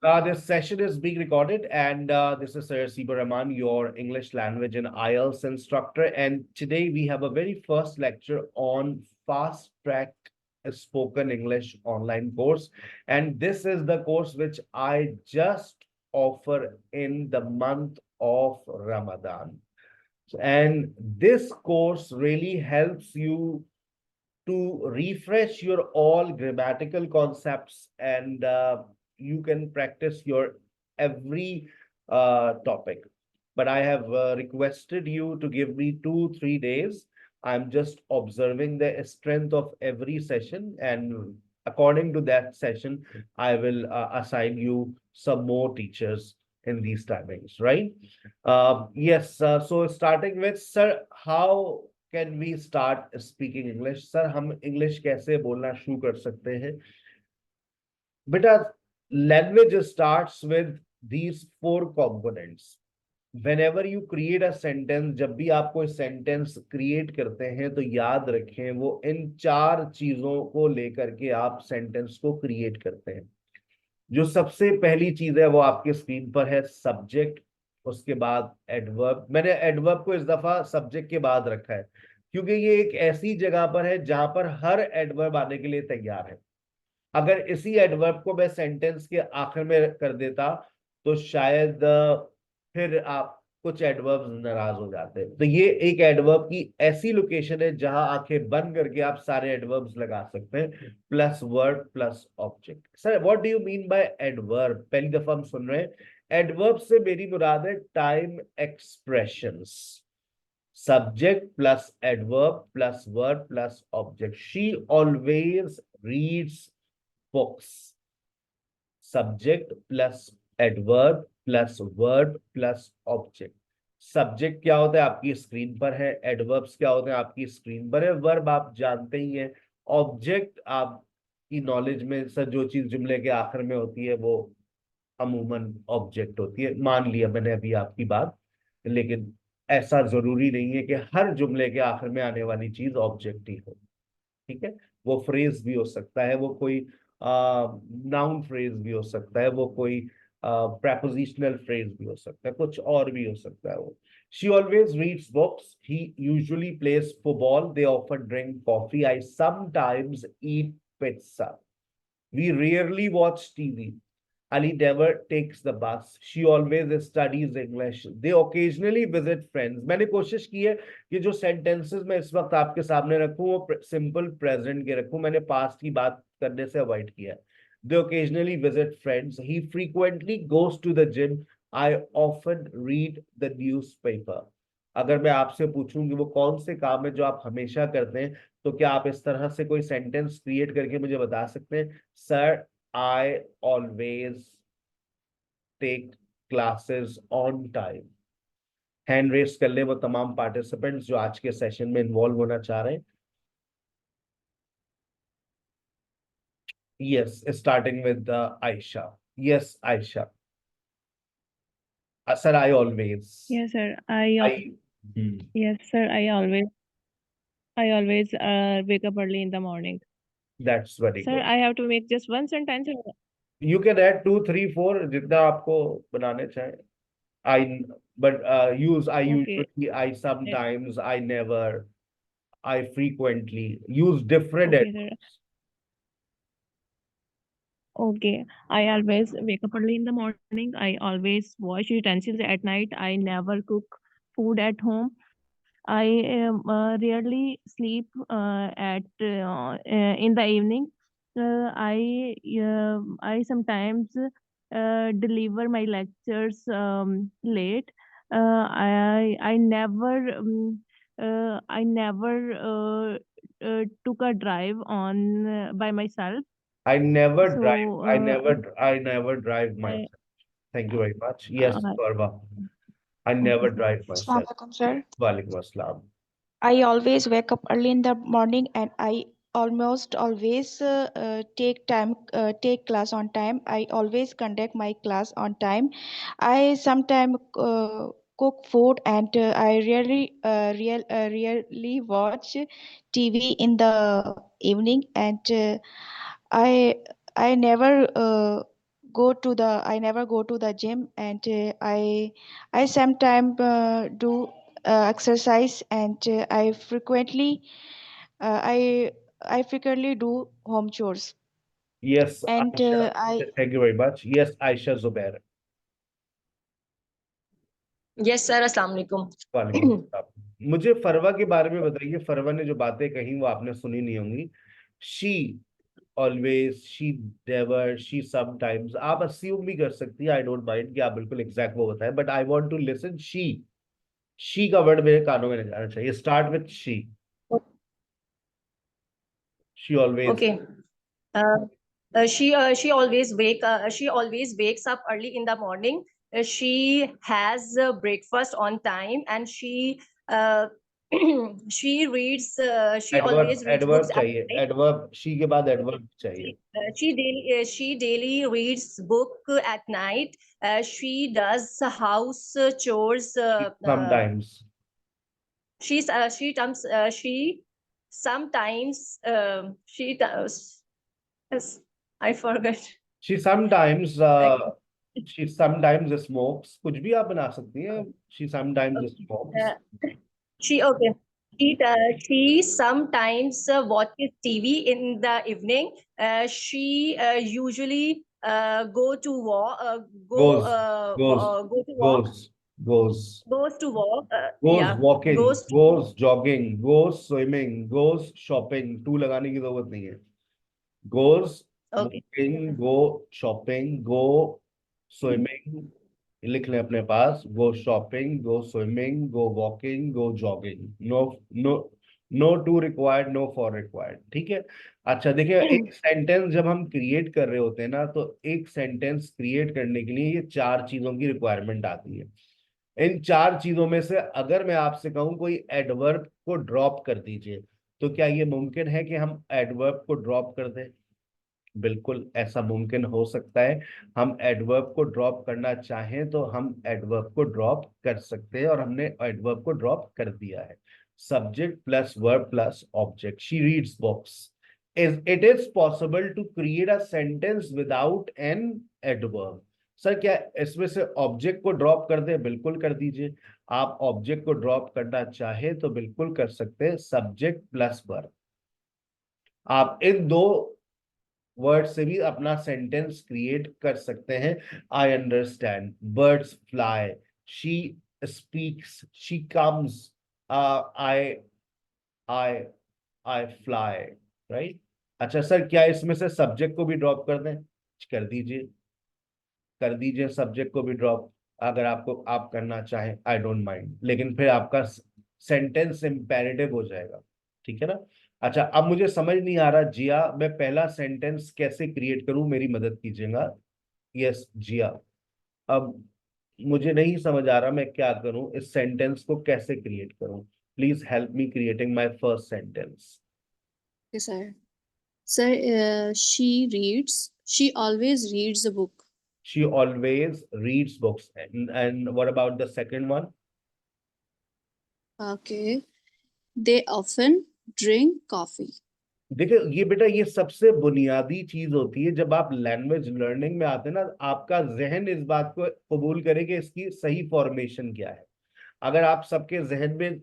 This session is being recorded, and this is Sir Siba Rahman, your English language and IELTS instructor. And today we have a very first lecture on Fast Track Spoken English online course. And this is the course which I just offer in the month of Ramadan. And this course really helps you to refresh your all grammatical concepts, and you can practice your every topic. But I have requested you to give me 2 3 days. I'm just observing the strength of every session, and according to that session I will assign you some more teachers in these timings, right? Yes, so starting with sir, how can we start speaking English? Sir हम English कैसे बोलना शुरू कर सकते हैं? बेटा, language starts with these 4 components. whenever you create a sentence, जब भी आप कोई सेंटेंस क्रिएट करते हैं तो याद रखें वो इन 4 चीजों को लेकर के आप सेंटेंस को क्रिएट करते हैं. जो सबसे पहली चीज है वो आपके स्क्रीन पर है, सब्जेक्ट. उसके बाद एडवर्ब. मैंने एडवर्ब को इस दफा सब्जेक्ट के बाद रखा है क्योंकि ये एक ऐसी जगह पर है जहां पर हर एडवर्ब आने के लिए तैयार है. अगर इसी एडवर्ब को मैं सेंटेंस के आखिर में कर देता तो शायद फिर आप कुछ एडवर्ब्स नाराज हो जाते हैं. तो ये एक एडवर्ब की ऐसी लोकेशन है जहां आंखें बंद करके आप सारे एडवर्ब्स लगा सकते हैं, plus word plus object. Sir what do you mean by adverb? पहली दफा हम सुन रहे हैं. एडवर्ब से मेरी मुराद है time expressions. Subject plus adverb plus verb plus object. She always reads books. Subject plus adverb plus verb plus object. Subject क्या होता है आपकी स्क्रीन पर है, एडवर्ब्स क्या होते हैं आपकी स्क्रीन पर है, वर्ब आप जानते ही हैं, ऑब्जेक्ट आपकी नॉलेज में सर जो चीज जुमले के आखिर में होती है वो अमूमन ऑब्जेक्ट होती है. मान लिया मैंने अभी आपकी बात, लेकिन ऐसा जरूरी नहीं है कि हर जुमले के आखिर में आने वाली चीज ऑब्जेक्ट ही हो. ठीक है, वो फ्रेज भी हो सकता है, वो कोई नाउन फ्रेज भी हो सकता है, वो कोई prepositional फ्रेज भी हो सकता है, कुछ और भी हो सकता है वो. She always reads books. He usually plays football. They often drink coffee. I sometimes eat pizza. We rarely watch TV. Ali never takes the bus. She always studies English. They occasionally visit friends. मैंने कोशिश की है कि जो sentences मैं इस वक्त आपके सामने रखूं वो सिंपल प्रेजेंट के रखूं. मैंने पास्ट की बात करने से अवॉइड किया है. They occasionally visit friends. He frequently goes to the gym. I often read the newspaper. अगर मैं आपसे पूछूं कि वो कौन से काम है जो आप हमेशा करते हैं, तो क्या आप इस तरह से कोई सेंटेंस क्रिएट करके मुझे बता सकते हैं? Sir, I always take classes on time. Hand raise कर ले वो तमाम पार्टिसिपेंट्स जो आज के सेशन में इन्वॉल्व होना चाह रहे हैं. Yes, starting with Ayesha. Yes Ayesha. Sir I always. Yes, sir. I. Yes, sir. I always wake up early in the morning. That's very Sir, good. I have to make just one sentence. You can add 2 3 4 जितना आपको बनाने चाहे. I, but use I Okay. Usually, I sometimes, I never, I frequently. use different Okay, sir. Okay. I always wake up early in the morning. I always wash utensils at night. I never cook food at home. I rarely sleep in the evening. I sometimes deliver my lectures late. I never took a drive on by myself. I never drive. So I never drive I, myself. Thank you very much. Yes, uh, Parva. I okay, never sir. drive myself. Assalamualaikum, sir. Walaikum assalam. I always wake up early in the morning and I almost always take class on time. I always conduct my class on time. I sometimes cook food and I rarely watch TV in the evening and I never I never go to the gym, and I sometimes do exercise, and I frequently do home chores. Yes, And Aisha. I Thank you very much. Yes, Aisha Zubair. Yes sir, अस्सलाम वालेकुम। वालेकुम सलाम। मुझे फरवा के बारे में बताइए। फरवा ने जो बातें कही वो आपने सुनी नहीं होंगी। She always, she never, she sometimes. आप अस्यूम भी कर सकती है, आई डोंट माइंड कि आप बिल्कुल एग्जैक्ट वो बताएं, but I want to listen. She का वर्ड मेरे कानों में नहीं जाना चाहिए। Start with she always. Okay. She always wakes up early in the morning. She has breakfast on time, and uh, she reads. She adverb always reads adverb books at चाहिए। night. Adverb she के बाद adverb चाहिए। She daily reads book at night. She does house chores. Sometimes. She sometimes she does. Yes, I forgot. She sometimes Like, she sometimes smokes. कुछ भी आप बना सकती हैं। She sometimes smokes. she okay. She sometimes watches TV in the evening. She usually go to walk. goes goes Go to walk. goes goes Goes to walk. goes Yeah, walking, goes to walk. goes jogging, goes swimming, goes shopping। To लगाने की जरूरत नहीं है। goes Okay. walking, go shopping, go swimming। लिख लें अपने पास। go shopping, go swimming, go walking, go jogging। no no to required, no for required। ठीक है। अच्छा देखिए, एक सेंटेंस जब हम क्रिएट कर रहे होते हैं ना, तो एक सेंटेंस क्रिएट करने के लिए ये चार चीजों की रिक्वायरमेंट आती है। इन चार चीजों में से अगर मैं आपसे कहूं कोई एडवर्ब को ड्रॉप कर दीजिए, तो क्या ये मुमकिन है कि हम एडवर्ब को ड्रॉप कर दें? बिल्कुल ऐसा मुमकिन हो सकता है। हम एडवर्ब को ड्रॉप करना चाहें तो हम एडवर्ब को ड्रॉप कर सकते हैं, और हमने एडवर्ब को ड्रॉप कर दिया है। Subject plus verb plus object. She reads books. It is possible to create a sentence without an adverb. Sir क्या इसमें से ऑब्जेक्ट को ड्रॉप कर दे? बिल्कुल कर दीजिए। आप ऑब्जेक्ट को ड्रॉप करना चाहे तो बिल्कुल कर सकते हैं। Subject plus verb. आप इन दो वर्ड से भी अपना सेंटेंस क्रिएट कर सकते हैं। I understand, birds fly, she speaks, she comes, I I I fly. Right. अच्छा सर, क्या इसमें से सब्जेक्ट को भी ड्रॉप कर दें? कर दीजिए, कर दीजिए सब्जेक्ट को भी ड्रॉप, अगर आपको आप करना चाहें। आई डोंट माइंड, लेकिन फिर आपका सेंटेंस इंपेरेटिव हो जाएगा। ठीक है ना। अच्छा, अब मुझे समझ नहीं आ रहा जिया, मैं पहला सेंटेंस कैसे क्रिएट करूं, मेरी मदद कीजिएगा। यस जिया, अब मुझे नहीं समझ आ रहा मैं क्या करूं, इस सेंटेंस को कैसे क्रिएट करूं। Please help me creating my first sentence. Okay, sir. Sir, she always reads a book. She always reads books, and what about the second one? Okay. They often drink coffee. देखिए ये बेटा, ये सबसे बुनियादी चीज होती है जब आप लैंग्वेज लर्निंग में आते हैं ना। आपका जहन इस बात को कबूल करे कि इसकी सही फॉर्मेशन क्या है। अगर आप सबके जहन में,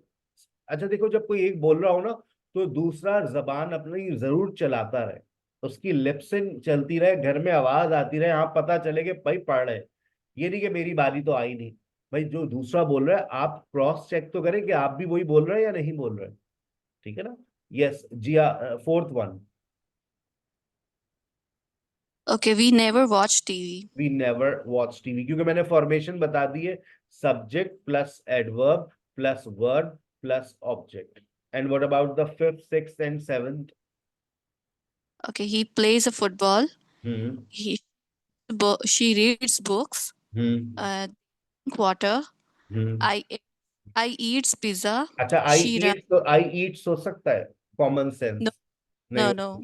अच्छा देखो, जब कोई एक बोल रहा हो ना, तो दूसरा जबान अपनी जरूर चलाता रहे, उसकी लिपसिंग चलती रहे, घर में आवाज आती रहे, आप पता चले कि भाई पढ़ रहे। ये नहीं कि मेरी बारी तो आई नहीं। भाई जो दूसरा बोल रहा है आप क्रॉस चेक तो करें कि आप भी वही बोल रहे हैं या नहीं बोल रहे हैं। ठीक है ना। Yes Jiya, fourth one. Okay, we never watch TV. We never watch TV, क्योंकि मैंने फॉर्मेशन बता दी है। Subject plus adverb plus verb plus object. And what about the fifth, sixth and seventh? Okay, he plays a football. Hmm She reads books. Hmm Drink water. Hmm I eats pizza. अच्छा, आई She ईट, तो आई Yeats हो सकता है, common no sense नहीं no. हो।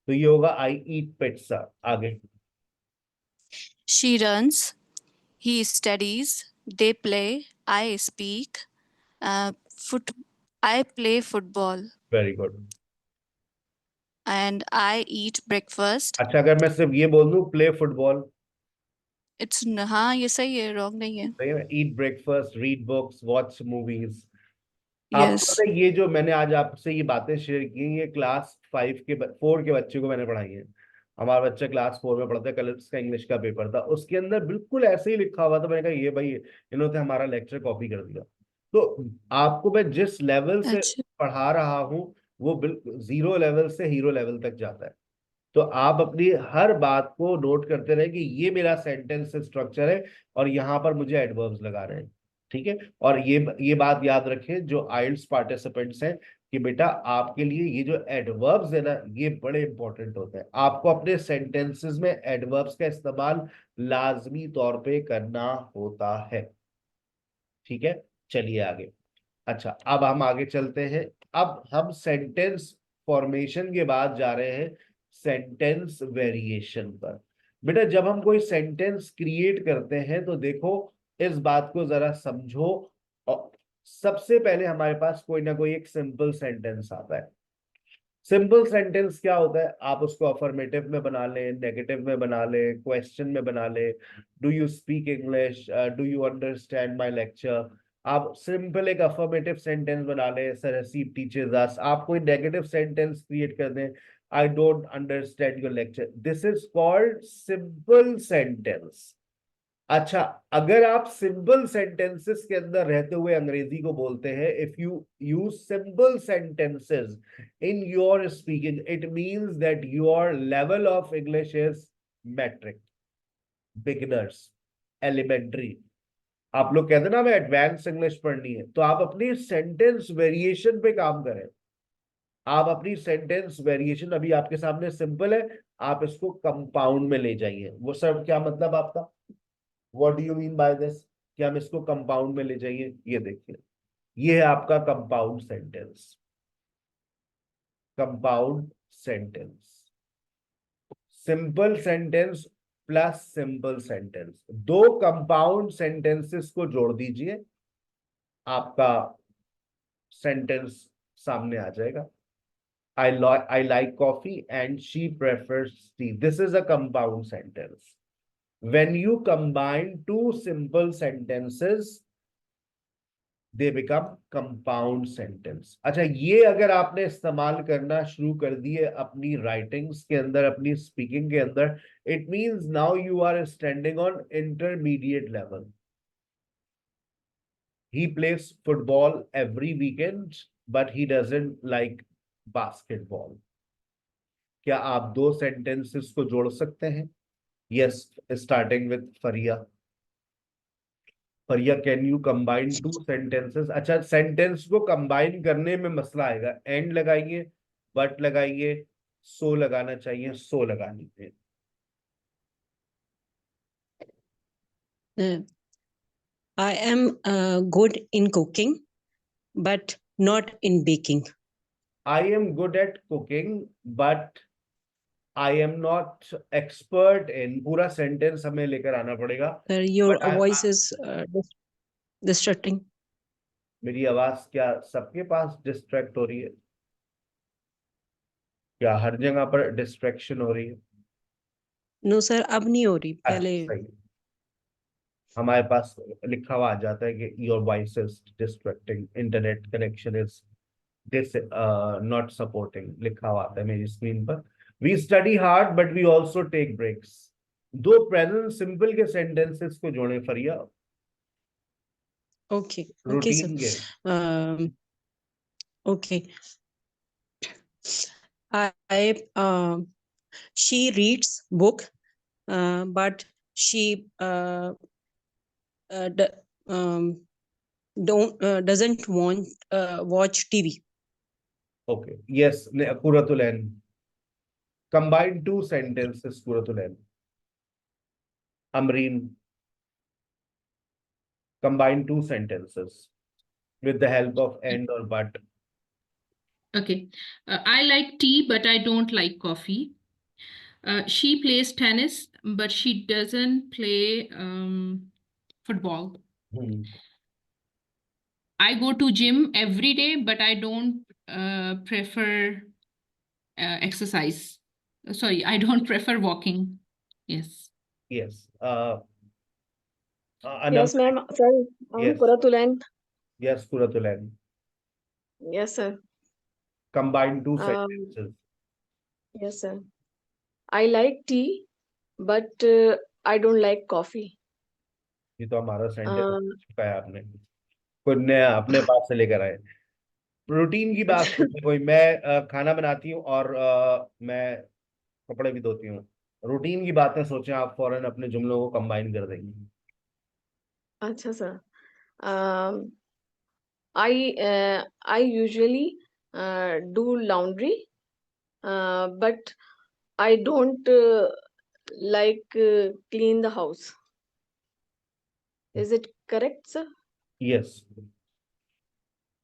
तो ये होगा आई ईट पिज्जा। आगे। She runs. He studies. They play. I speak. Foot. I play football. Very good. And I eat breakfast. अच्छा, अगर मैं सिर्फ ये बोल दूं प्ले फुटबॉल, हाँ ये सही है, रॉन्ग नहीं है। Eat breakfast, read books, watch movies. आपको यस। पता है ये जो मैंने आज आपसे ये बातें शेयर की, ये क्लास 4 के बच्चे को मैंने पढ़ाई है। हमारा बच्चा क्लास 4 में पढ़ता है, कल उसका इंग्लिश का पेपर था, उसके अंदर बिल्कुल ऐसे ही लिखा हुआ था। मैंने कहा ये भाई इन्होंने हमारा लेक्चर कॉपी कर दिया। तो आपको मैं जिस लेवल से अच्छा। पढ़ा रहा हूँ वो बिल्कुल 0 लेवल से हीरो लेवल तक जाता है। तो आप अपनी हर बात को नोट करते रहे कि ये मेरा सेंटेंस स्ट्रक्चर है और यहाँ पर मुझे एडवर्ब्स लगा रहे हैं। ठीक है। और ये बात याद रखें जो आइल्स पार्टिसिपेंट्स हैं कि बेटा आपके लिए ये जो एडवर्ब्स है ना ये बड़े इंपॉर्टेंट होते हैं। आपको अपने सेंटेंसेस में एडवर्ब्स का इस्तेमाल लाजमी तौर पे करना होता है। ठीक है। चलिए आगे। अच्छा, अब हम आगे चलते हैं। अब हम सेंटेंस फॉर्मेशन के बाद जा रहे हैं सेंटेंस वेरिएशन पर। बेटा जब हम कोई सेंटेंस क्रिएट करते हैं तो देखो इस बात को जरा समझो। और सबसे पहले हमारे पास कोई ना कोई एक सिंपल सेंटेंस आता है। सिंपल सेंटेंस क्या होता है? आप उसको अफर्मेटिव में बना लें, नेगेटिव में बना लें, क्वेश्चन में बना लें। Do you speak English, do you understand my lecture. आप सिंपल एक अफर्मेटिव सेंटेंस बना लें, सर हसीब टीचर्स अस। आप कोई नेगेटिव सेंटेंस क्रिएट कर दें, I don't understand your lecture. This is called simple sentence. अच्छा, अगर आप सिंपल सेंटेंसेस के अंदर रहते हुए अंग्रेजी को बोलते हैं, if you use simple sentences in your speaking, it means that your level of English is matric, beginners, elementary. आप लोग कहते हैं ना हमें एडवांस इंग्लिश पढ़नी है, तो आप अपनी सेंटेंस वेरिएशन पे काम करें। आप अपनी सेंटेंस वेरिएशन, अभी आपके सामने सिंपल है, आप इसको कंपाउंड में ले जाइए। वो सब क्या मतलब आपका? What do you mean by this कि हम इसको कंपाउंड में ले जाइए? ये देखिए, ये है आपका compound sentence. Compound sentence, simple sentence plus simple sentence, दो कंपाउंड सेंटेंसेस को जोड़ दीजिए, आपका सेंटेंस सामने आ जाएगा। I like coffee and she prefers tea. This is a compound sentence. When you combine two simple sentences, they become compound sentence. अच्छा, ये अगर आपने इस्तेमाल करना शुरू कर दिए अपनी राइटिंग्स के अंदर, अपनी स्पीकिंग के अंदर, it means now you are standing on intermediate level. He plays football every weekend, but he doesn't like basketball. क्या आप दो सेंटेंसेस को जोड़ सकते हैं? Yes, starting with Faria. Faria, can you combine two sentences? अच्छा, सेंटेंस को combine करने में मसला आएगा। एंड लगाइए, बट लगाइए, सो लगाना चाहिए, सो लगा लीजिए। I am good in cooking, but not in baking. I am good at cooking, but I am not expert in। पूरा सेंटेंस हमें लेकर आना पड़ेगा। Sir, your But voice is distracting. मेरी आवाज क्या सबके पास डिस्ट्रैक्ट हो रही है? क्या हर जगह पर डिस्ट्रैक्शन हो रही है? No, sir, अब नहीं हो रही, अच्छा, पहले। सही। हमारे पास लिखा हुआ आ जाता है कि your voice is distracting, internet connection is this not supporting, लिखा हुआ आता है मेरी स्क्रीन पर। We study hard but we also take breaks. दो प्रेजेंट सिंपल के सेंटेंसेस को जोड़े फरिया। Okay, okay, रूटीन के। sir. Okay. She reads book, but she doesn't want watch TV. Okay, yes, Qurratulain. Combine two sentences, Qurratulain. Amreen, combine two sentences with the help of and or but. Okay. I like tea, but I don't like coffee. She plays tennis, but she doesn't play football. I go to gym every day, but I don't prefer exercise. Sorry, I don't prefer walking. Yes. Yes. Anam, Yes, ma'am. Sir, I'm yes, Kuratulan. yes, Kuratulan. Yes, sir. Combine two Um, sentences. yes, sir. I like tea, but I don't like coffee. ये तो हमारा sentence Um, चुका है आपने, कोई नया अपने पास से लेकर आए। रूटीन की बात करते कोई, मैं खाना बनाती हूँ और मैं कपड़े भी धोती हूँ। रूटीन की बातें सोचें आप, फौरन अपने जुमलों को कंबाइन कर देंगे। अच्छा sir. Um, I usually do laundry, but I don't like clean the house. Is it correct, sir? Yes,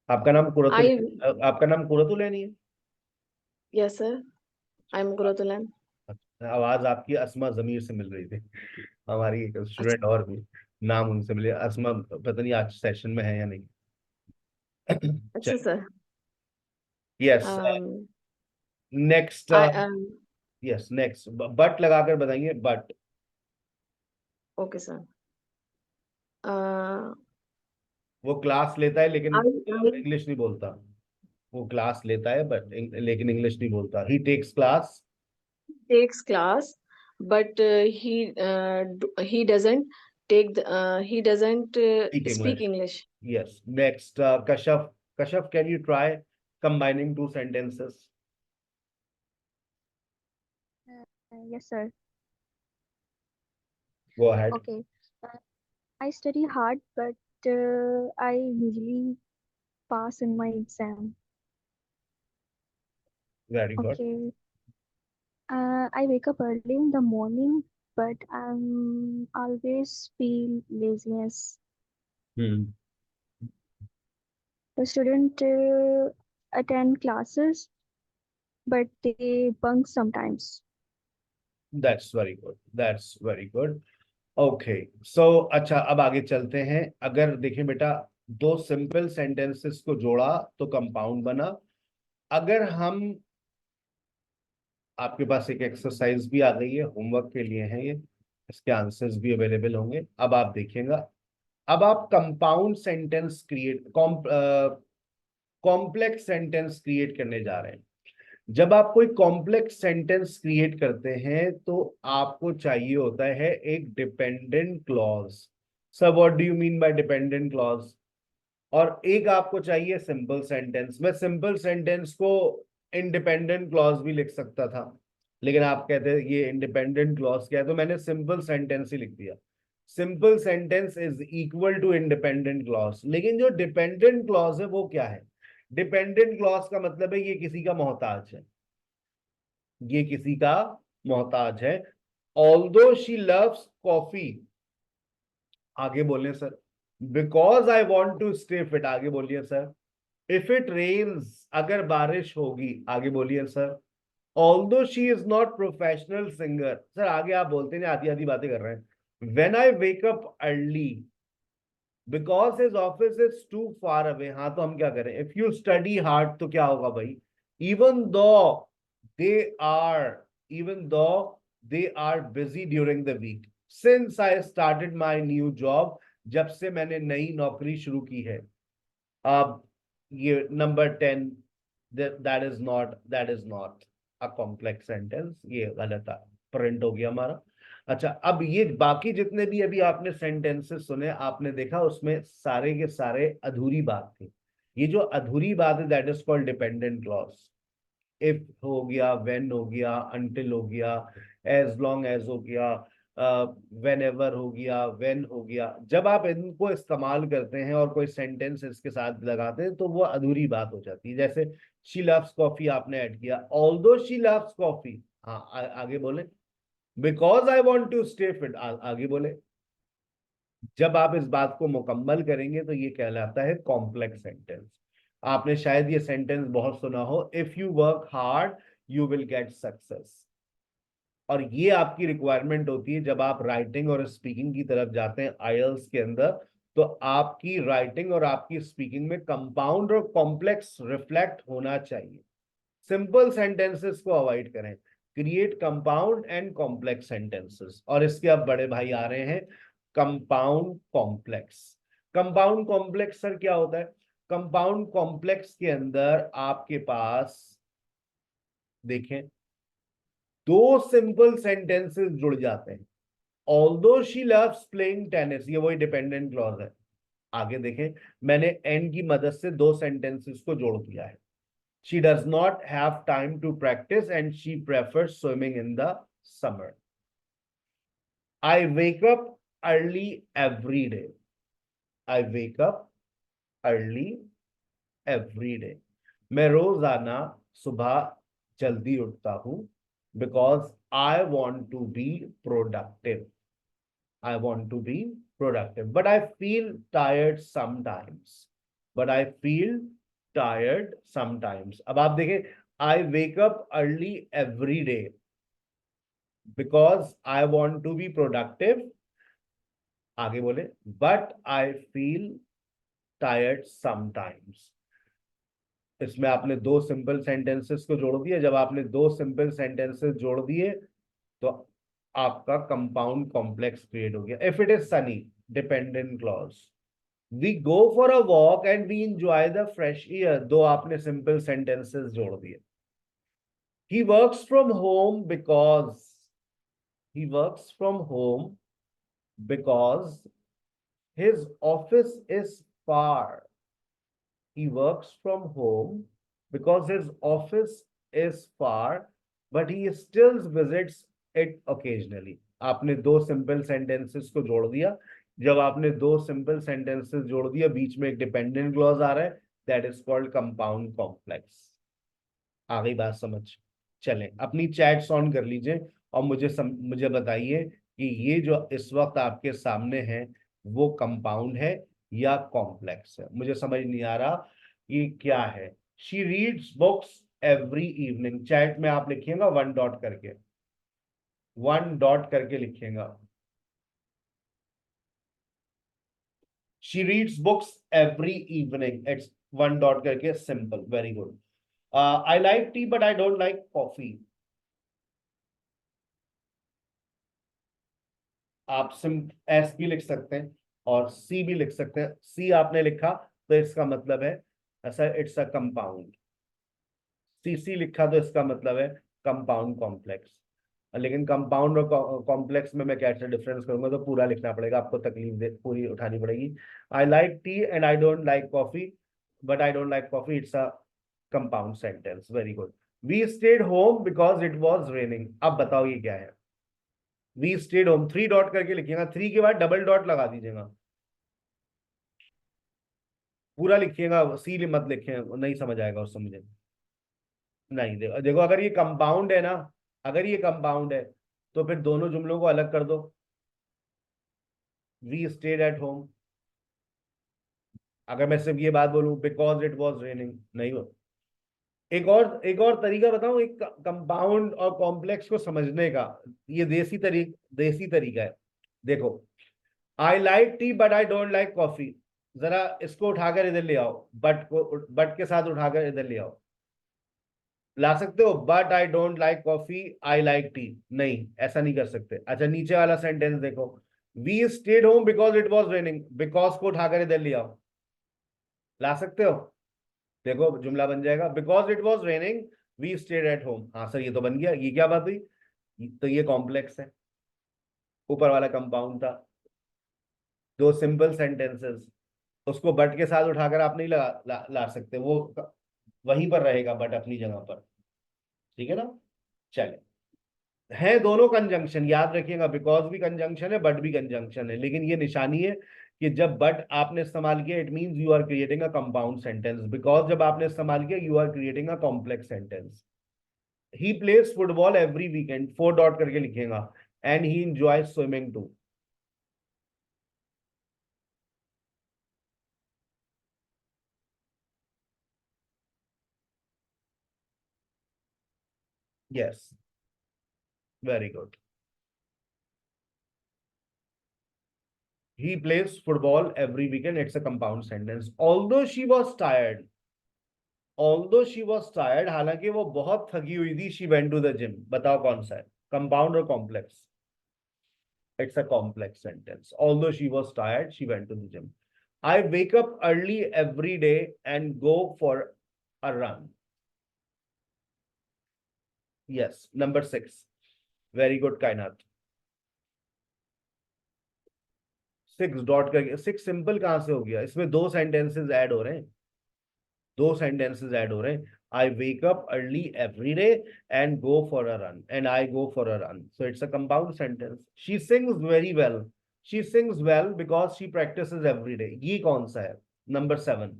आपका नाम कुरतुल, I आपका नाम कुरतुल है नहीं है? yes, sir. I'm Kuratulan. आवाज आपकी अस्मा जमीर से मिल रही थी, हमारी एक स्टूडेंट और भी नाम उनसे मिले। अस्मा पता नहीं आज सेशन में है या नहीं। अच्छा sir. Yes, Um, next, I yes next, but लगाकर बताइए, बट। okay, sir. Uh, वो क्लास लेता है लेकिन I इंग्लिश नहीं बोलता। वो क्लास लेता है बट लेकिन इंग्लिश नहीं बोलता। He takes class, takes class, but he doesn't he doesn't speak speak English. English. Yes. Next, Kashav. Kashav, can you try combining two sentences? Yes, sir. Go ahead. Okay. I study hard, but I usually pass in my exam. Very good. Okay. I wake up early in the morning, but I'm always feel laziness. Hmm. The student attend classes, but they bunk sometimes. That's very good. That's very good. Okay. So, अच्छा, अब आगे चलते हैं। अगर देखें बेटा, दो simple sentences को जोड़ा तो कंपाउंड बना। अगर हम, आपके पास एक एक्सरसाइज भी आ गई है, होमवर्क के लिए है ये, इसके आंसर्स भी अवेलेबल होंगे। अब आप देखिएगा, अब आप compound sentence create, complex sentence create करने जा रहे हैं। जब आप कोई कॉम्प्लेक्स सेंटेंस क्रिएट करते हैं तो आपको चाहिए होता है एक dependent clause. Sir what do you mean by dependent clause? और एक आपको चाहिए सिंपल सेंटेंस। मैं सिंपल सेंटेंस को इंडिपेंडेंट क्लॉज भी लिख सकता था, लेकिन आप कहते हैं ये इंडिपेंडेंट क्लॉज क्या है, तो मैंने सिंपल सेंटेंस ही लिख दिया। Simple sentence is equal to independent clause. लेकिन जो डिपेंडेंट क्लॉज है वो क्या है? डिपेंडेंट क्लॉज का मतलब है ये किसी का मोहताज है, ये किसी का मोहताज है। ऑल्दो शी लव्स कॉफी, आगे बोलिए sir. Because I want to stay fit, आगे बोलिए सर। इफ इट रेन्स, अगर बारिश होगी, आगे बोलिए sir. Although she is not professional singer, sir आगे आप बोलते हैं आधी आधी बातें कर रहे हैं। When I wake up early, because his office is too far away, हाँ तो हम क्या करें? इफ यू स्टडी हार्ड तो क्या होगा भाई? Even though they are even though they are busy during the week, since I started my new job, जब से मैंने नई नौकरी शुरू की है। अब ये number 10, that is not a complex sentence, ये गलत प्रिंट हो गया हमारा। अच्छा, अब ये बाकी जितने भी अभी आपने सेंटेंसेस सुने, आपने देखा उसमें सारे के सारे अधूरी बात थी। ये जो अधूरी बात है that is called dependent clause. If हो गया, व्हेन हो गया, अनटिल हो गया, एज लॉन्ग एज हो गया, व्हेन एवर हो गया, व्हेन हो गया। जब आप इनको इस्तेमाल करते हैं और कोई सेंटेंस इसके साथ लगाते हैं तो वो अधूरी बात हो जाती है। जैसे शी लव्स कॉफी आपने ऐड किया, ऑल्दो शी लव्स कॉफी, हाँ आगे बोले। Because I want to stay fit, आगे बोले। जब आप इस बात को मुकम्मल करेंगे तो ये कहलाता है कॉम्प्लेक्स सेंटेंस। आपने शायद ये सेंटेंस बहुत सुना हो, if you work hard you will get success. और ये आपकी रिक्वायरमेंट होती है जब आप राइटिंग और स्पीकिंग की तरफ जाते हैं आईएलटीएस के अंदर, तो आपकी राइटिंग और आपकी स्पीकिंग में कंपाउंड और कॉम्प्लेक्स रिफ्लेक्ट होना चाहिए। सिंपल सेंटेंसेस को अवॉइड करें, create compound and complex sentences. और इसके अब बड़े भाई आ रहे हैं, compound complex. Compound complex sir क्या होता है? कंपाउंड कॉम्प्लेक्स के अंदर आपके पास देखें दो सिंपल सेंटेंसेस जुड़ जाते हैं। Although she loves playing tennis, ये वही डिपेंडेंट क्लॉज है। आगे देखें, मैंने एंड की मदद से दो सेंटेंसेस को जोड़ दिया है। She does not have time to practice and she prefers swimming in the summer. I wake up early every day. I wake up early every day. मैं रोजाना सुबह जल्दी उठता हूं because I want to be productive. I want to be productive, but I feel tired sometimes. But I feel tired sometimes. अब आप देखें, I wake up early every day because I want to be productive. आगे बोले, but I feel tired sometimes. इसमें आपने दो simple sentences को जोड़ दिया। जब आपने दो सिंपल सेंटेंसेस जोड़ दिए तो आपका कंपाउंड कॉम्प्लेक्स क्रिएट हो गया। If it is sunny, dependent clause. We go for a walk and we enjoy the fresh air, दो आपने सिंपल सेंटेंसेस जोड़ दिए। He works from home because, he works from home because his office is far. He works from home because his office is far, but he still visits it occasionally. आपने दो simple sentences को जोड़ दिया। जब आपने दो simple sentences जोड़ दिया, बीच में एक डिपेंडेंट क्लॉज आ रहा है, that is called compound complex. आ गई बात समझ? चलें, अपनी चैट्स ऑन कर लीजिए और मुझे बताइए कि ये जो इस वक्त आपके सामने है वो कंपाउंड है या कॉम्प्लेक्स है। मुझे समझ नहीं आ रहा कि क्या है। She reads books every evening, chat में आप लिखिएगा वन डॉट करके, वन डॉट करके लिखिएगा। She reads books every evening, it's one dot करके, simple, very good. I like tea but I don't like coffee. आप एस भी लिख सकते हैं और सी भी लिख सकते हैं। सी आपने लिखा तो इसका मतलब है ऐसा, इट्स अ कंपाउंड। सी लिखा तो इसका मतलब है कंपाउंड कॉम्प्लेक्स। लेकिन कंपाउंड और कॉम्प्लेक्स में मैं कैसे डिफरेंस करूंगा, तो पूरा लिखना पड़ेगा, आपको तकलीफ पूरी उठानी पड़ेगी। I like tea and I don't like coffee, but I don't like coffee, it's a compound sentence, very good. We stayed home because it was raining, अब बताओ ये क्या है? We stayed home, three dot करके लिखिएगा, three के बाद double dot लगा दीजिएगा, पूरा लिखिएगा, सी मत लिखे, नहीं समझ आएगा उस समझे नहीं। देखो अगर ये कंपाउंड है ना, अगर ये कंपाउंड है तो फिर दोनों जुमलों को अलग कर दो। वी स्टेड एट होम, अगर मैं सिर्फ ये बात बोलूं बिकॉज इट वॉज रेनिंग, नहीं हो। एक और तरीका बताऊं, एक कंपाउंड और कॉम्प्लेक्स को समझने का, ये देसी तरीका है। देखो, आई like tea but I don't like coffee, जरा इसको उठाकर इधर ले आओ, बट के साथ उठाकर इधर ले आओ, ला सकते हो? But I don't like coffee, I like T, नहीं ऐसा नहीं कर सकते। अच्छा, नीचे वाला सेंटेंस देखो, we stayed home because it was raining, because को उठाकर इधर ले आओ, ला सकते हो? देखो जुमला बन जाएगा, because it was raining we stayed at home. हाँ सर, ये तो बन गया। ये क्या बात हुई? तो ये कॉम्प्लेक्स है, ऊपर वाला कंपाउंड था। दो सिंपल सेंटेंसेस, उसको बट के साथ उठाकर आप नहीं ला सकते, वो वहीं पर रहेगा बट अपनी जगह पर, ठीक है ना? चले, है दोनों कंजंक्शन, याद रखिएगा, बिकॉज भी कंजंक्शन है, बट भी कंजंक्शन है, लेकिन ये निशानी है कि जब बट आपने इस्तेमाल किया it means you are creating a compound sentence, because जब आपने इस्तेमाल किया you are creating a complex sentence. He plays football every weekend, four dot करके लिखेगा, and he enjoy swimming too. Yes, very good. He plays football every weekend, it's a compound sentence. Although she was tired, हालांकि वो बहुत थकी हुई थी, she went to the gym। बताओ कौन सा है, कंपाउंड और complex? It's a complex sentence. Although she was tired, she went to the gym. I wake up early every day and go for a run. Yes, number 6. Very good, Kainat. 6 dot का 6 simple कहां से हो गया? इसमें 2 sentences add हो रहे हैं, 2 sentences add हो रहे हैं. I wake up early every day and go for a run. And I go for a run. So it's a compound sentence. She sings very well. She sings well because she practices every day. ये कौन सा है? Number 7.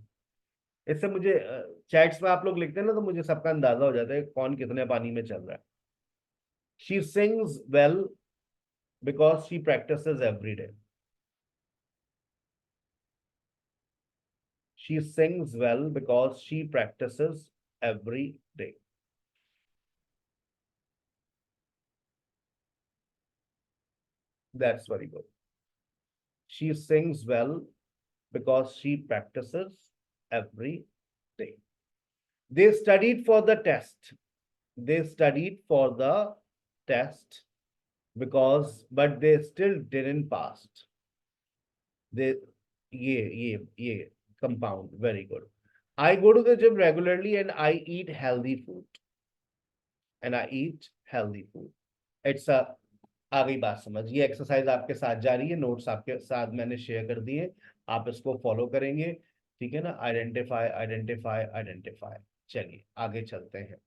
इससे मुझे chats में आप लोग लिखते हैं ना, तो मुझे सबका अंदाजा हो जाता है कौन कितने पानी में चल रहा है. She sings well because she practices every day. She sings well because she practices every day. That's very good. She sings well because she practices every day. They studied for the test. They studied for the test but they still didn't pass. ये compound, very good. I go to the gym regularly and I eat healthy food. It's a आ गई बात समझ. ये exercise आपके साथ जारी है, notes आपके साथ मैंने शेयर कर दिए, आप इसको फॉलो करेंगे, ठीक है ना. Identify identify identify. चलिए आगे चलते हैं.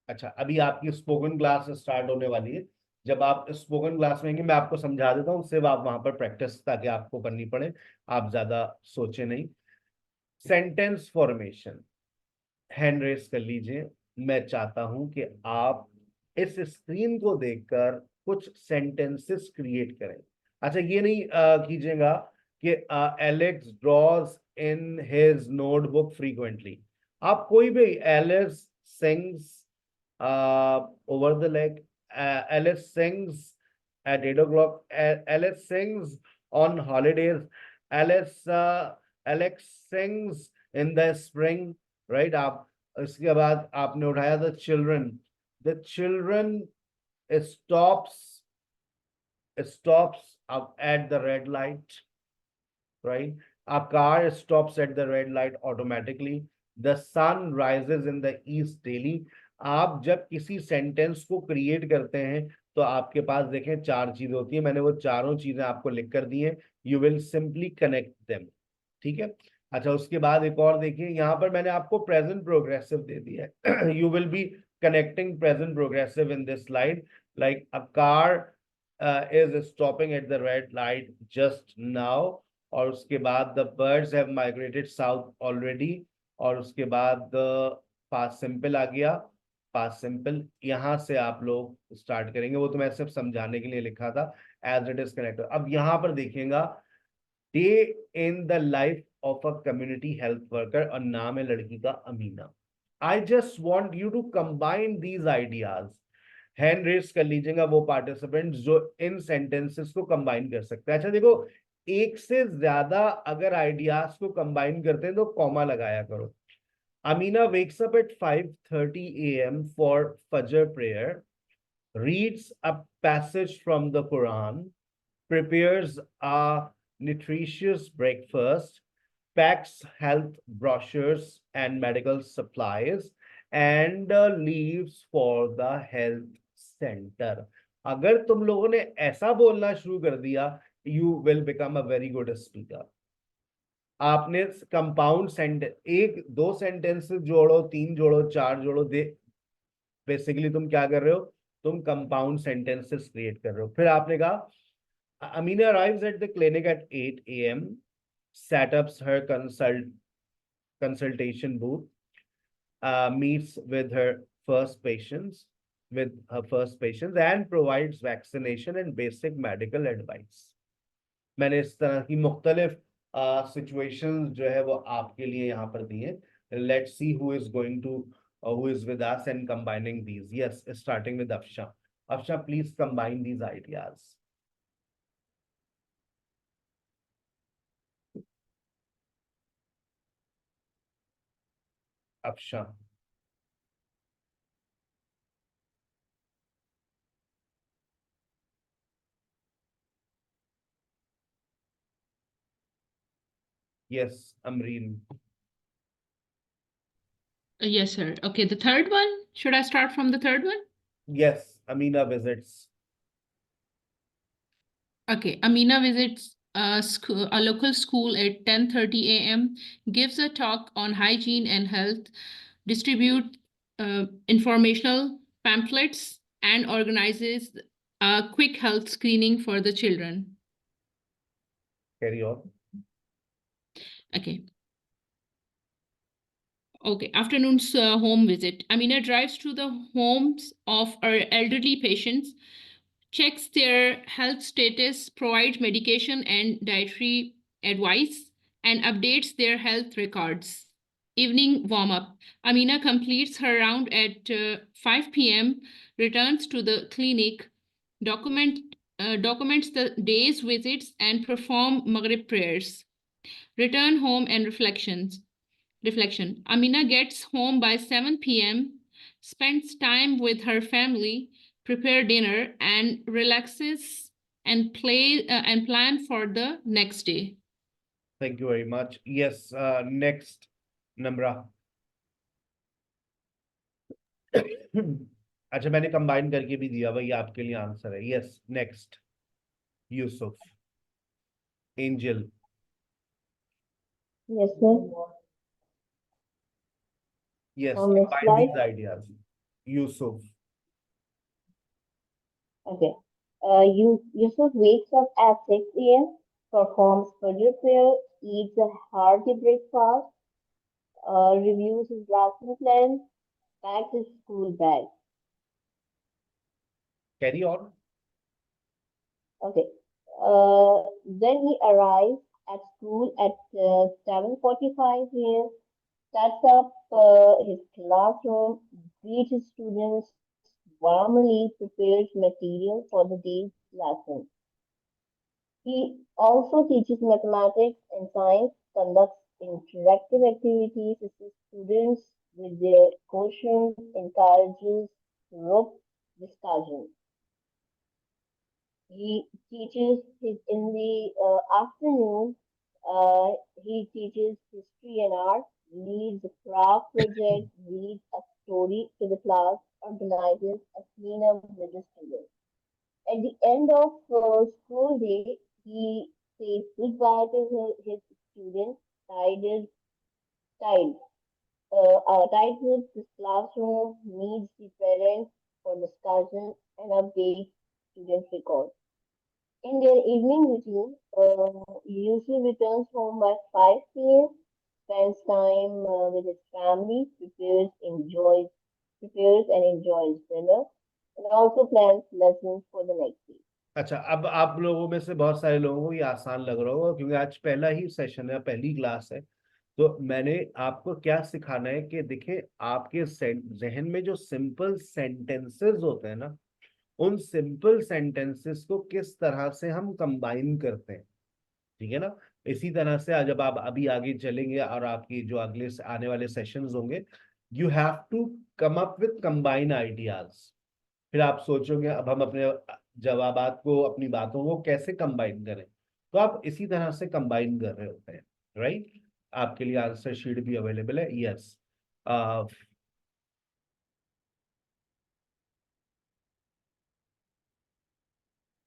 अच्छा, अभी आपकी स्पोकन क्लास स्टार्ट होने वाली है. जब आप स्पोकन क्लास में आएंगे मैं आपको समझा देता हूँ, सिर्फ आप वहां पर प्रैक्टिस ताकि आपको करनी पड़े, आप ज्यादा सोचे नहीं. सेंटेंस फॉर्मेशन हैंड रेस कर लीजिए. मैं चाहता हूं कि आप इस स्क्रीन को देखकर कुछ सेंटेंसेस क्रिएट करें. अच्छा, ये नहीं कीजिएगा कि Alex draws in his notebook frequently. आप कोई भी Alex sings over the leg, Alex sings at 8 o'clock, Alex sings on holidays, Alex sings in the spring, right? आप इसके बाद आपने उठाया the children stops up at the red light, right? A car stops at the red light automatically. The sun rises in the east daily. आप जब किसी sentence को create करते हैं तो आपके पास देखें 4 चीजें होती है. मैंने वो चारों चीजें आपको लिख कर दी हैं. You will simply connect them, ठीक है. अच्छा, उसके बाद एक और देखिए, यहाँ पर मैंने आपको प्रेजेंट प्रोग्रेसिव दे दिया है. You will be connecting present progressive in this slide, like a car is stopping at the red light just now. और उसके बाद the birds have migrated south already. और उसके बाद पास्ट सिंपल आ गया. पास्ट सिंपल यहां से आप लोग स्टार्ट करेंगे, वो तो मैं सिर्फ समझाने के लिए लिखा था. As it is connected. अब यहां पर देखिएगा, day in the life of a community health worker, और नाम है लड़की का Amina. I just want you to combine these ideas. Hand raise कर लीजिएगा वो पार्टिसिपेंट जो इन सेंटेंसेस को कंबाइन कर सकते हैं. अच्छा देखो, एक से ज्यादा अगर आइडियाज को कंबाइन करते हैं तो कॉमा लगाया करो. Amina wakes up at 5:30 a.m. for Fajr prayer, reads a passage from the Quran, prepares a nutritious breakfast, packs health brochures and medical supplies, and leaves for the health center. अगर तुम लोगों ने ऐसा बोलना शुरू कर दिया, you will become a very good speaker. आपने कंपाउंड सेंटेंस, 1-2 सेंटेंसेस जोड़ो, 3 जोड़ो, 4 जोड़ो, बेसिकली तुम क्या कर रहे हो? तुम कंपाउंड सेंटेंसेस क्रिएट कर रहे हो. फिर आपने कहा Amina arrives at the clinic eight 8 a.m, setups her consultation booth, meets with her first patients and provides vaccination and basic medical advice. मैंने इस तरह की मुख्तलिफ सिचुएशंस जो है वो आपके लिए यहाँ पर दी है. Let's see who is with us and combining these. Yes, starting with Afsha. Afsha, please combine these ideas. Afsha. Yes, Amreen. Yes, sir. Okay, the third one. Should I start from the third one? Yes, Amina visits. Okay, Amina visits a local school at 10:30 a.m., gives a talk on hygiene and health, distribute informational pamphlets, and organizes a quick health screening for the children. Carry on. Okay. Okay, afternoon's home visit. Amina drives to the homes of our elderly patients, checks their health status, provides medication and dietary advice, and updates their health records. Evening warm up. Amina completes her round at 5 p.m., returns to the clinic, documents the day's visits, and perform Maghrib prayers. Return home and reflection. Amina gets home by 7 p.m., spends time with her family, prepare dinner, and relaxes and plan for the next day. Thank you very much. Yes, next, Namra. अच्छा, मैंने combine करके भी दिया, वही आपके लिए answer है. Yes, next, Yusuf. Angel. Yes, sir. Yes, Next combine slide. these ideas. Yusuf. Okay. Yusuf wakes up at 6 a.m., performs Fajr prayer, eats a hearty breakfast, reviews his lesson plan, packs his school bag. Carry on. Okay. Then he arrives at school at 7:45 a.m., sets up his classroom, greets his students warmly, prepares material for the day's lesson. He also teaches mathematics and science, conducts interactive activities, assists students with their questions, encourages group discussion. He teaches in the afternoon. He teaches history and art, leads a craft project, reads a story to the class, organizes a cleanup with the students. At the end of school day, he says goodbye to his students, tied, tidies his classroom, meets the parents for discussion, and updates student records. In their evening routine, usually returns home by 5 p.m., spends time with his family, prepares and enjoys dinner, and also plans lessons for the next day. अच्छा, अब आप लोगों में से बहुत सारे लोगों को ये आसान लग रहा होगा क्योंकि आज पहला ही सेशन है, पहली क्लास है. तो मैंने आपको क्या सिखाना है कि देखिए, आपके जहन में जो सिंपल सेंटेंसेस होते हैं ना, उन सिंपल सेंटेंसेस को किस तरह से हम कंबाइन करते हैं. ठीक है ना. इसी तरह से जब आप अभी आगे चलेंगे और आपकी जो अगले आने वाले सेशंस होंगे, you have to come up with combine ideas. फिर आप सोचोगे अब हम अपने जवाबात को, अपनी बातों को कैसे कंबाइन करें. तो आप इसी तरह से कंबाइन कर रहे होते हैं, राइट. आपके लिए आंसर शीट भी अवेलेबल है. Yes.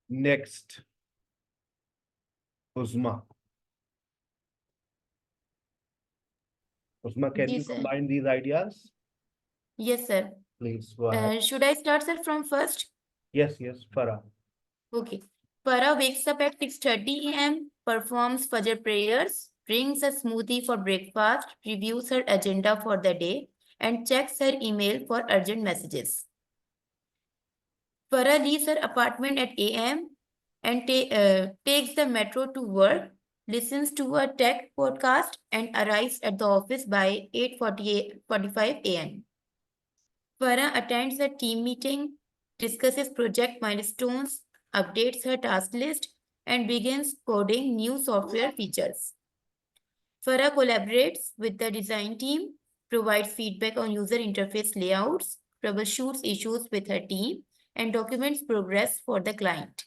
Next, Uzma. Uzma, can you Yes, sir. combine these ideas? Yes, sir. Please go ahead. Should I start, sir, from first? Yes, Farah. Okay. Farah wakes up at 6:30 a.m., performs Fajr prayers, drinks a smoothie for breakfast, reviews her agenda for the day, and checks her email for urgent messages. Farah leaves her apartment at 8 a.m. and takes the metro to work, listens to a tech podcast, and arrives at the office by 8:45 a.m. Farah attends a team meeting, discusses project milestones, updates her task list, and begins coding new software features. Farah collaborates with the design team, provides feedback on user interface layouts, troubleshoots issues with her team, and documents progress for the client.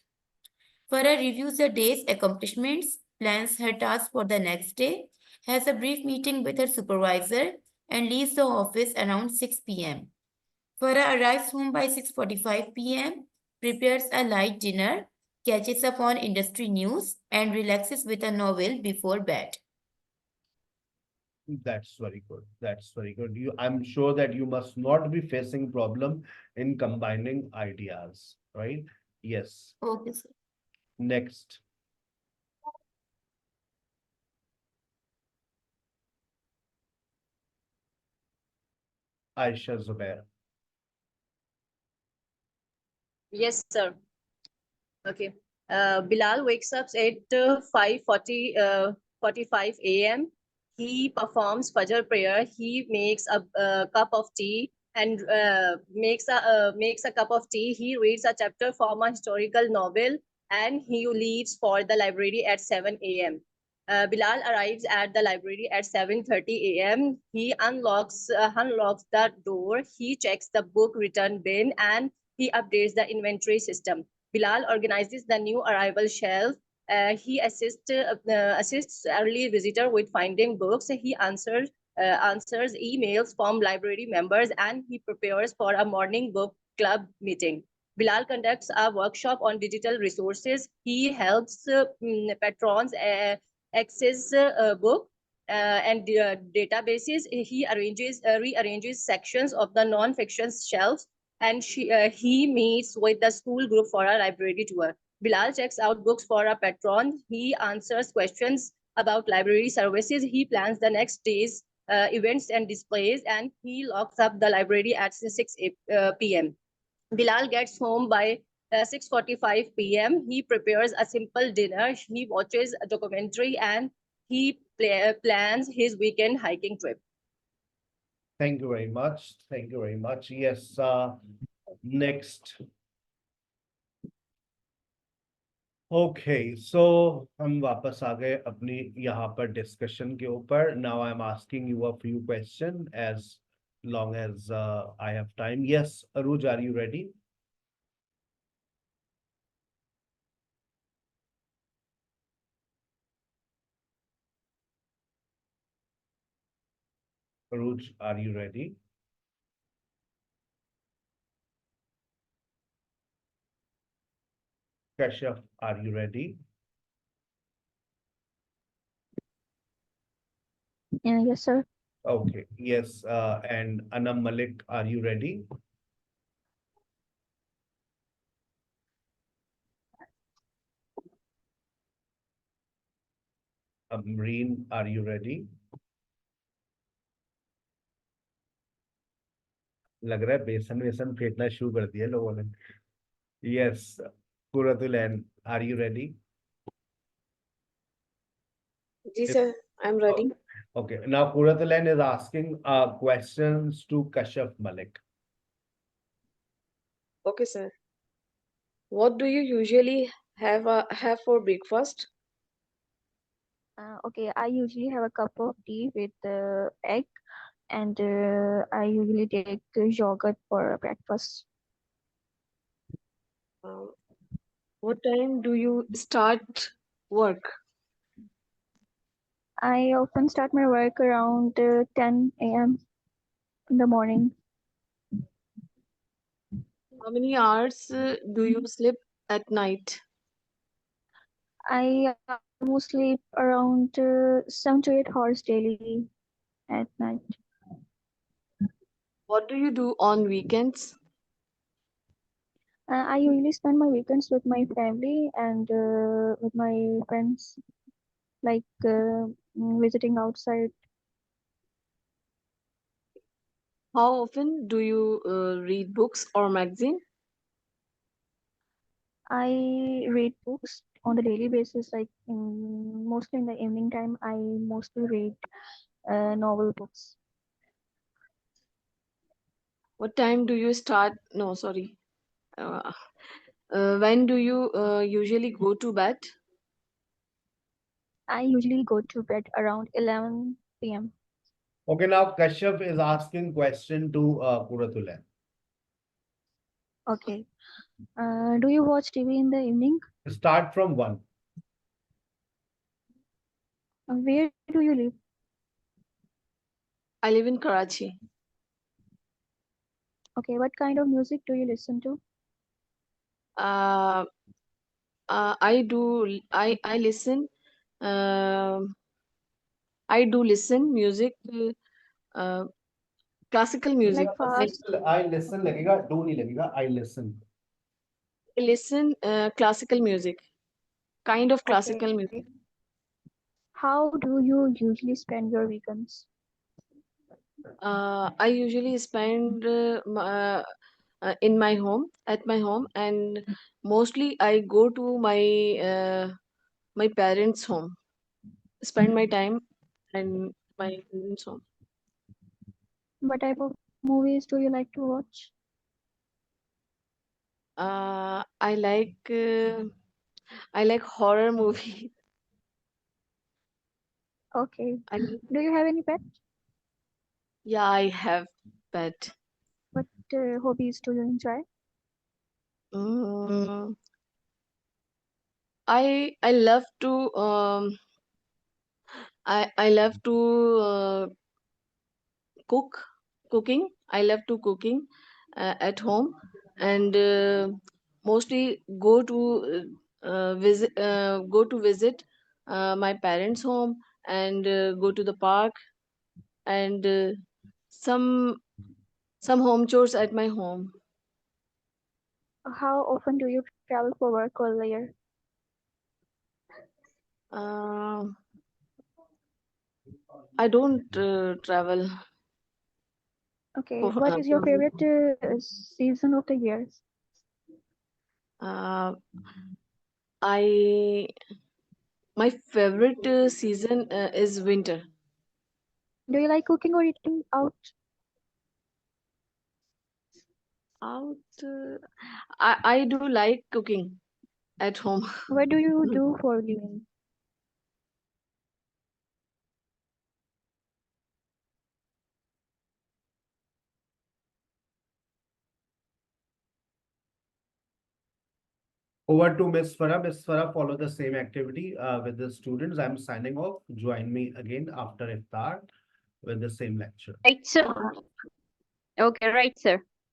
Farah reviews the day's accomplishments, plans her tasks for the next day, has a brief meeting with her supervisor, and leaves the office around 6 p.m. Farah arrives home by 6:45 p.m., prepares a light dinner, catches up on industry news, and relaxes with a novel before bed. That's very good. That's very good. I'm sure that you must not be facing problem in combining ideas, right? Yes. Okay, sir. Next. Aisha Zubair. Yes, sir. Okay. Bilal wakes up at 5:45 a.m. He performs Fajr prayer. He makes a cup of tea and makes a cup of tea. He reads a chapter from a historical novel and he leaves for the library at 7 a.m. Bilal arrives at the library at 7:30 a.m. He unlocks the door. He checks the book return bin and he updates the inventory system. Bilal organizes the new arrival shelf. He assists early visitor with finding books. He answers emails from library members, and he prepares for a morning book club meeting. Bilal conducts a workshop on digital resources. He helps patrons access book and databases. He rearranges sections of the non-fiction shelves, and he meets with the school group for a library tour. Bilal checks out books for a patron. He answers questions about library services. He plans the next day's events and displays, and he locks up the library at 6 p.m. Bilal gets home by 6:45 p.m. He prepares a simple dinner. He watches a documentary and he plans his weekend hiking trip. Thank you very much. Thank you very much. Yes. Next. Okay, so हम वापस आ गए अपनी यहाँ पर discussion के ऊपर. Now I'm asking you a few questions as long as I have time. Yes, Aruj, are you ready? Aruj, are you ready? Kashyap, are you ready? Yes, sir. Okay, yes. And Anam Malik, are you ready? Amreen, are you ready? लग रहा है बेसन वेसन फेंकना शुरू कर दिया लोगों ने. Yes, Quratul, are you ready? Ji sir, I'm ready. Okay, now Quratul is asking questions to Kashyap Malik. Okay, sir. What do you usually have for breakfast? Okay, I usually have a cup of tea with egg, and I usually take yogurt for breakfast. What time do you start work? I often start my work around 10 a.m. in the morning. How many hours do you sleep at night? I almost sleep around 7 to 8 hours daily at night. What do you do on weekends? I usually spend my weekends with my family and with my friends, like visiting outside. How often do you read books or magazine? I read books on the daily basis, like mostly in the evening time. I mostly read novel books. What time do you start? No, sorry. When do you usually go to bed? I usually go to bed around 11 p.m. Okay, now Kashyap is asking question to Quratul. Okay. Do you watch TV in the evening? Start from one. Where do you live? I live in Karachi. Okay, what kind of music do you listen to? Uh, I listen. Um I do listen music. Uh, Classical music. Like fast? I listen लगेगा, do नहीं लगेगा, I listen. I listen classical music. Kind of Okay. classical music. How do you usually spend your weekends? I usually spend in my home, at my home, and mostly I go to my parents' home. Spend my time and my parents' home. What type of movies do you like to watch? I like horror movie. Okay. I Do you have any pet? Yeah, I have pet. What hobbies do you enjoy? Mm, I love to I love to cooking. I love to cooking at home, and mostly go to visit my parents' home, and go to the park, and some some home chores at my home. How often do you travel for work all year? Uh, I don't travel Okay. for What is your favorite season of the year? uh, I my favorite season is winter. Do you like cooking or eating out? Out, I do like cooking at home. What do you do for a living? Over to Miss Farah. Miss Farah, follow the same activity with the students. I'm signing off. Join me again after iftar with the same lecture. Right, sir. Okay, right, sir.